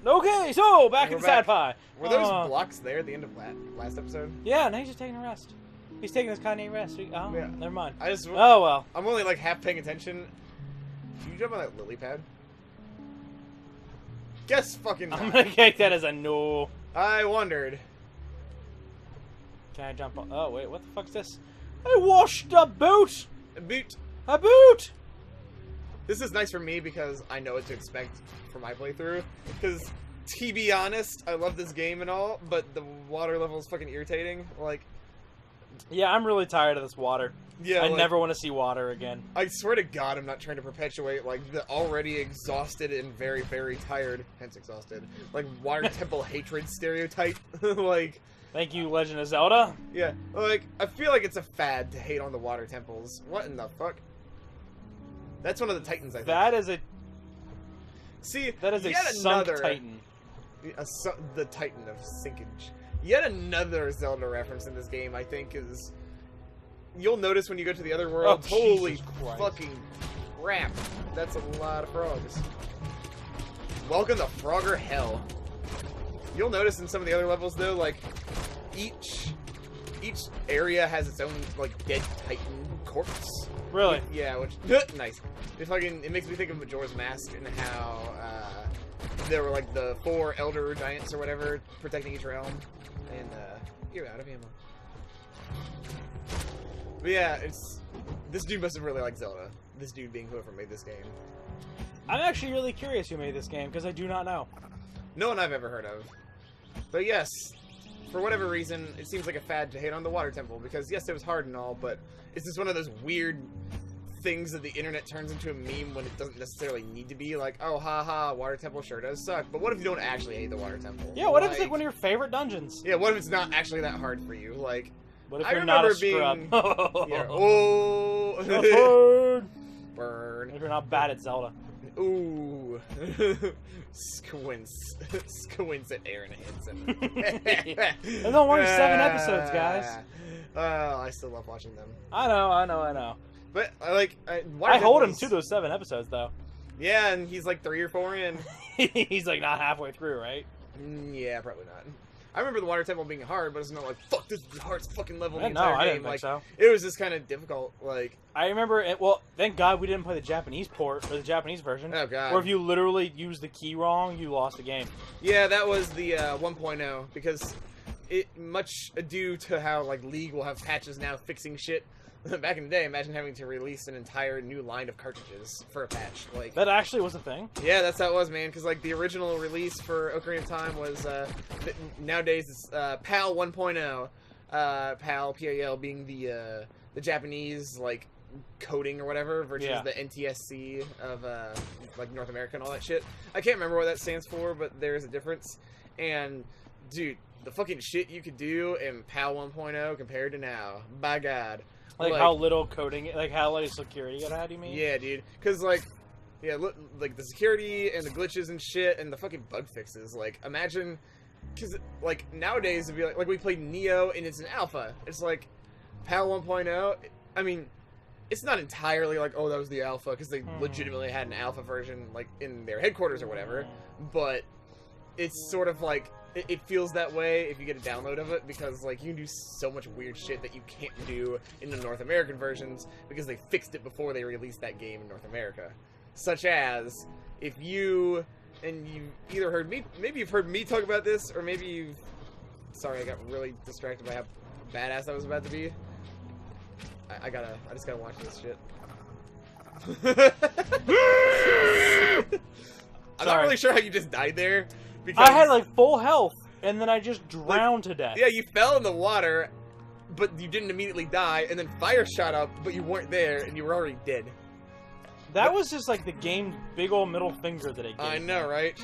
Okay, so back in Sad Pie. Were those blocks there at the end of last episode? Yeah, now he's just taking a rest. He's taking his Kanye rest. Oh, yeah. Never mind. Oh well. I'm only like half paying attention. Can you jump on that lily pad? Guess fucking not. I'm gonna take that as a no. I wondered. Can I jump on? Oh wait, what the fuck's this? I washed a boot. A boot. A boot. This is nice for me because I know what to expect for my playthrough. Because, to be honest, I love this game and all, but the water level is fucking irritating. Like, yeah, I'm really tired of this water. Yeah, I never want to see water again. I swear to God, I'm not trying to perpetuate like the already exhausted and very, very tired, hence exhausted, like water temple hatred stereotype. Like, thank you, Legend of Zelda. Yeah, like I feel like it's a fad to hate on the water temples. What in the fuck? That's one of the Titans, I think. That is a. See, that is a sunk Titan. The Titan of sinkage. Yet another Zelda reference in this game, I think, is. You'll notice when you go to the other worlds. Oh, holy fucking crap! That's a lot of frogs. Welcome to Frogger Hell. You'll notice in some of the other levels, though, like each area has its own like dead Titan corpse. Really? Yeah, which nice. It makes me think of Majora's Mask and how there were like the 4 elder giants or whatever protecting each realm, and you're out of ammo. But yeah, this dude must have really liked Zelda. This dude being whoever made this game. I'm actually really curious who made this game because I do not know. No one I've ever heard of. But yes, for whatever reason, it seems like a fad to hate on the water temple because yes, it was hard and all, but it's just one of those weird things that the internet turns into a meme when it doesn't necessarily need to be. Like, oh, haha, water temple sure does suck. But what if you don't actually hate the water temple? Yeah, what if it's like one of your favorite dungeons? Yeah, what if it's not actually that hard for you? Like, what if you're not a scrub? Yeah, oh, burn. Burn. If you're not bad at Zelda. Ooh. Squints at Aaron Hansen. There's only 7 episodes, guys. I still love watching them. I know. But I hold him to those 7 episodes, though. Yeah, and he's like 3 or 4 in. He's like not halfway through, right? Yeah, probably not. I remember the water temple being hard, but it's not like, fuck, this is the hardest fucking level in the no, entire I game. didn't think so. It was just kind of difficult, like... I remember, well, thank God we didn't play the Japanese port, or the Japanese version. Oh, God. Where if you literally used the key wrong, you lost the game. Yeah, that was the 1.0, because much ado to how, like, League will have patches now fixing shit. Back in the day, imagine having to release an entire new line of cartridges for a patch. Like that actually was a thing? Yeah, that's how it was, man. Because like the original release for Ocarina of Time was nowadays it's PAL 1.0. PAL PAL being the Japanese like coding or whatever versus the NTSC of like North America and all that shit. I can't remember what that stands for, but there is a difference. And dude, the fucking shit you could do in PAL 1.0 compared to now, by God. Like how little coding, like how little security it had, you mean? Yeah, dude. Because, like, yeah, like, the security and the glitches and shit and the fucking bug fixes. Like, imagine, because, like, nowadays, it'd be like we played Neo and it's an alpha. It's like, PAL 1.0, I mean, it's not entirely like, oh, that was the alpha, because they legitimately had an alpha version, like, in their headquarters or whatever. But it's sort of like, it feels that way if you get a download of it, because like you can do so much weird shit that you can't do in the North American versions because they fixed it before they released that game in North America. Such as, if you either heard me, maybe you've heard me talk about this, or maybe you've... Sorry, I got really distracted by how badass I was about to be. I just gotta watch this shit. I'm not really sure how you just died there. Because I had like full health, and then I just drowned to death. Yeah, you fell in the water, but you didn't immediately die, and then fire shot up, but you weren't there, and you were already dead. That was just like the game's big old middle finger that it gave. I know, right?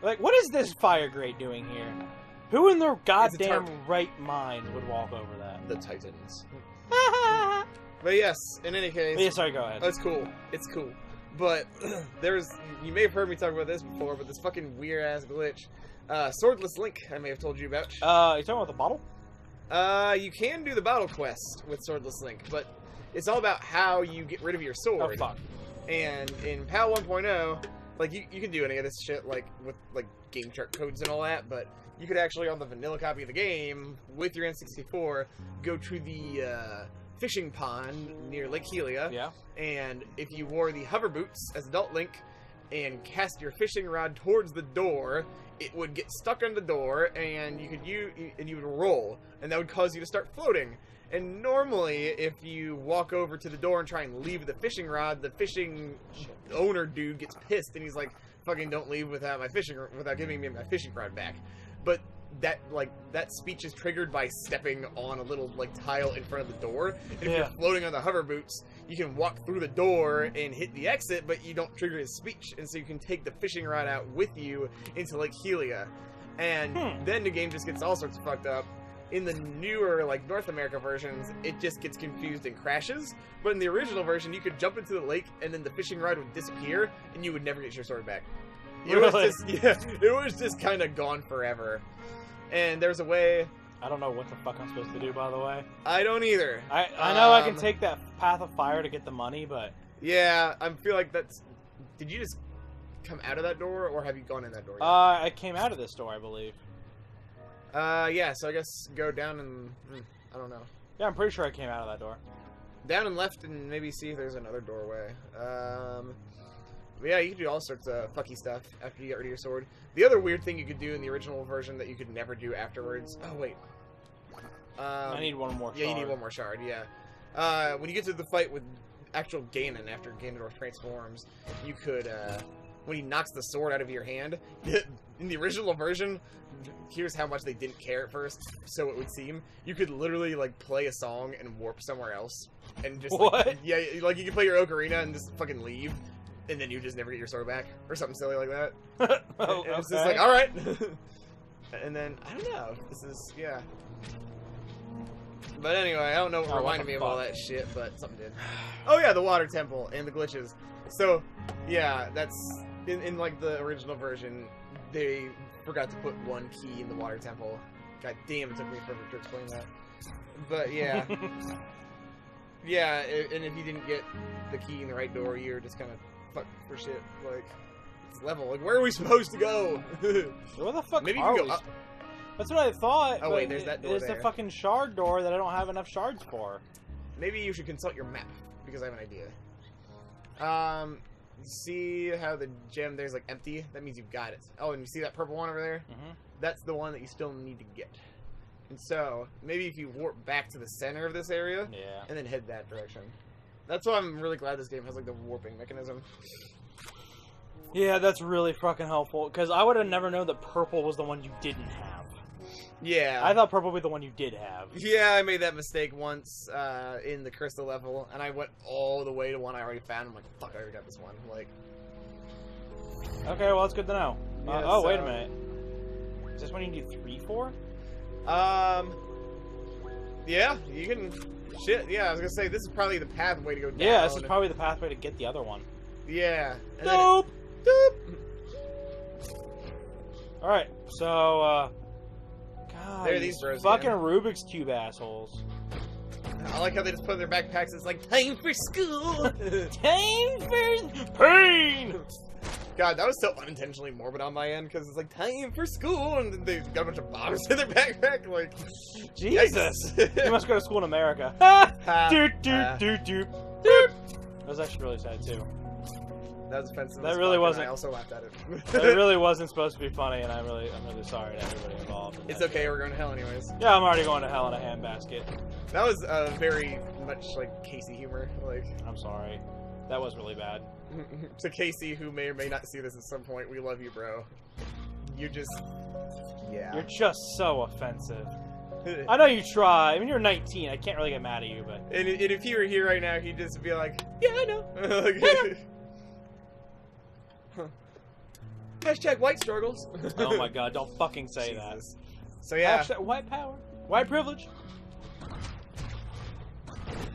Like, what is this fire grate doing here? Who in their goddamn right mind would walk over that? The Titans. But yes, in any case... Yeah, sorry, go ahead. Oh, it's cool. It's cool. But you may have heard me talk about this before, but this fucking weird-ass glitch. Swordless Link, I may have told you about. You talking about the bottle? You can do the battle quest with Swordless Link, but it's all about how you get rid of your sword. Oh, fuck. And in PAL 1.0, like you can do any of this shit like with like game chart codes and all that, but you could actually on the vanilla copy of the game with your N64 go to the fishing pond near Lake Helia. Yeah. And if you wore the hover boots as Adult Link and cast your fishing rod towards the door, it would get stuck on the door, and you would roll, and that would cause you to start floating. And normally, if you walk over to the door and try and leave the fishing rod, the fishing owner dude gets pissed, and he's like, "Fucking don't leave without giving me my fishing rod back." But that speech is triggered by stepping on a little like tile in front of the door. And if you're floating on the hover boots, you can walk through the door and hit the exit, but you don't trigger his speech, and so you can take the fishing rod out with you into Lake Helia. And then the game just gets all sorts of fucked up. In the newer, like, North America versions, it just gets confused and crashes. But in the original version, you could jump into the lake, and then the fishing rod would disappear, and you would never get your sword back. It was just kind of gone forever. And there's a way... I don't know what the fuck I'm supposed to do, by the way. I don't either. I know I can take that path of fire to get the money, but... Yeah, I feel like that's... Did you just come out of that door, or have you gone in that door yet? I came out of this door, I believe. Yeah, so I guess go down and... I don't know. Yeah, I'm pretty sure I came out of that door. Down and left and maybe see if there's another doorway. But yeah, you can do all sorts of fucky stuff after you get rid of your sword. The other weird thing you could do in the original version that you could never do afterwards... Oh, wait. I need one more shard. Yeah, you need one more shard, yeah. When you get to the fight with actual Ganon after Ganondorf transforms, you could, when he knocks the sword out of your hand, in the original version, here's how much they didn't care at first, so it would seem. You could literally, like, play a song and warp somewhere else. And just, what? Like, yeah, like, you could play your Ocarina and just fucking leave, and then you just never get your sword back, or something silly like that. Oh, and it's just like, alright. And then, I don't know, this is, yeah. But anyway, I don't know what reminded me of all that shit, but something did. Oh yeah, the water temple and the glitches. So, yeah, that's, in like, the original version, they forgot to put one key in the water temple. God damn, it took me forever to explain that. But, yeah. Yeah, and if you didn't get the key in the right door, you're just kind of fucked for shit. Like, it's level. Like, where are we supposed to go? Where the fuck Maybe you are can we? go up. That's what I thought. Oh wait, there's that door There's there. the fucking shard door that I don't have enough shards for. Maybe you should consult your map, because I have an idea. See how the gem there's like empty? That means you've got it. Oh, and you see that purple one over there? Mm-hmm. That's the one that you still need to get. And so, maybe if you warp back to the center of this area, Yeah. and then head that direction. That's why I'm really glad this game has like the warping mechanism. Yeah, that's really fucking helpful, because I would have never known that purple was the one you didn't have. Yeah. I thought purple would be the one you did have. Yeah, I made that mistake once in the crystal level, and I went all the way to one I already found. I'm like, fuck, I already got this one. Like, okay, well, that's good to know. Yeah, oh, so... wait a minute. Is this one you do 3 for? Yeah, you can... Shit, yeah, I was gonna say, this is probably the pathway to go down. Yeah, this is probably the pathway to get the other one. Yeah. And Dope! Doop! Alright, so, God, There are these bros fucking again. Rubik's Cube assholes. I like how they just put in their backpacks, it's like, time for school! Time for pain! God, that was so unintentionally morbid on my end, because it's like, time for school, and they got a bunch of bombs in their backpack, like... Jesus! You must go to school in America. Doot, doot, doot, doot, doot. That was actually really sad, too. That was offensive. That really wasn't. I also laughed at it. That really wasn't supposed to be funny, and I'm really sorry to everybody involved. It's okay, we're going to hell anyways. Yeah, I'm already going to hell in a handbasket. That was very much like Casey humor. Like, I'm sorry. That was really bad. To Casey, who may or may not see this at some point, we love you, bro. You're just... Yeah. You're just so offensive. I know you try. I mean, you're 19. I can't really get mad at you, but... And if he were here right now, he'd just be like, yeah, I know. Like, Hashtag white struggles. Oh my god, don't fucking say Jesus. that. So yeah. Hashtag white power. White privilege.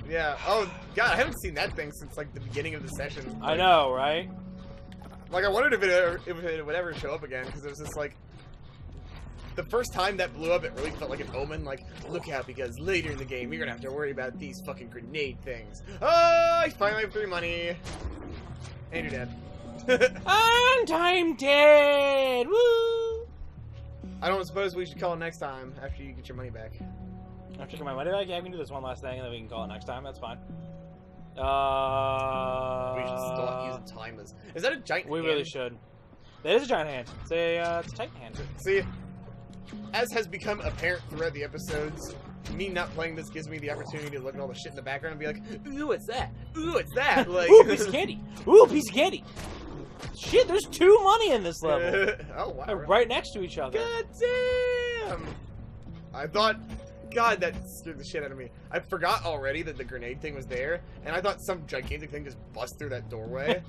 Yeah. Oh, God, I haven't seen that thing since, like, the beginning of the session. Like, I know, right? Like, I wondered if it would ever show up again, because it was just, like... The first time that blew up, it really felt like an omen. Like, look out, because later in the game, you're gonna have to worry about these fucking grenade things. Oh, I finally have 3 money. And you're dead. And I'm dead! Woo! I don't suppose we should call it next time after you get your money back. After I get my money back, yeah, I can do this one last thing and then we can call it next time. That's fine. We should start using timers. Is that a giant hand? We really should. That is a giant hand. It's a titan hand. See, as has become apparent throughout the episodes, me not playing this gives me the opportunity to look at all the shit in the background and be like, ooh, what's that? Ooh, what's that? Like, ooh, piece of candy. Ooh, piece of candy. Shit, there's 2 money in this level. Oh, wow. They're right next to each other. God damn! I thought... God, that scared the shit out of me. I forgot already that the grenade thing was there, and I thought some gigantic thing just bust through that doorway.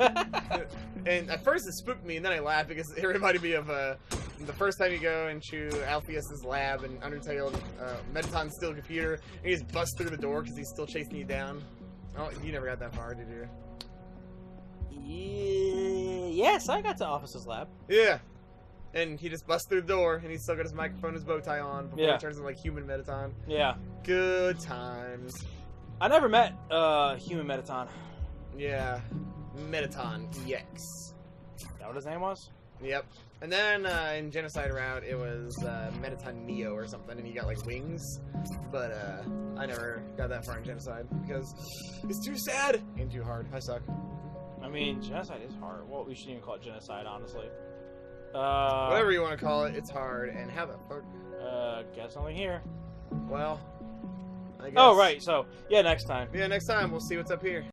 And at first it spooked me, and then I laughed because it reminded me of the first time you go into Alpheus's lab and Undertale, Metaton's still a computer, and he just busts through the door because he's still chasing you down. Oh, you never got that far, did you? Yes, I got to Office's lab. Yeah. And he just busts through the door, and he's still got his microphone and his bow tie on before Yeah. he turns into, like, human Metaton. Yeah. Good times. I never met human Metaton. Yeah. Metaton EX. Is that what his name was? Yep. And then in Genocide Route, it was Metaton Neo or something, and he got, like, wings. But I never got that far in Genocide because it's too sad and too hard. I suck. I mean, Genocide is hard. Well, we shouldn't even call it Genocide, honestly. Whatever you want to call it, it's hard. And how the fuck? Guess only here. Well, I guess. Oh, right. So, yeah, next time. Yeah, next time we'll see what's up here.